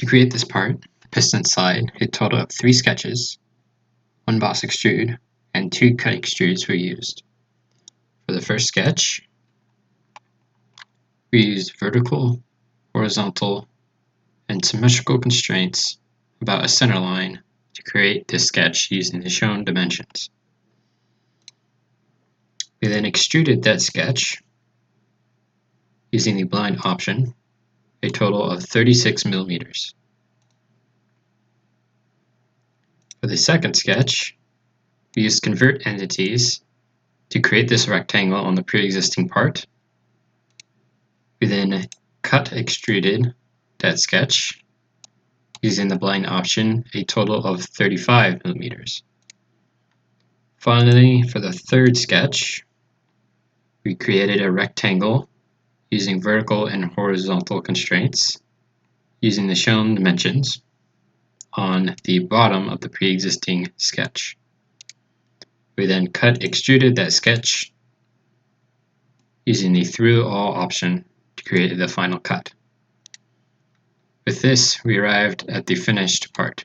To create this part, the piston slide, a total of 3 sketches, 1 boss extrude, and 2 cut extrudes were used. For the first sketch, we used vertical, horizontal, and symmetrical constraints about a center line to create this sketch using the shown dimensions. We then extruded that sketch using the blind option, a total of 36 millimeters. For the second sketch, we used convert entities to create this rectangle on the pre-existing part. We then cut extruded that sketch using the blind option, a total of 35 millimeters. Finally, for the third sketch, we created a rectangle using vertical and horizontal constraints using the shown dimensions on the bottom of the pre-existing sketch. We then cut extruded that sketch using the through all option to create the final cut. With this, we arrived at the finished part.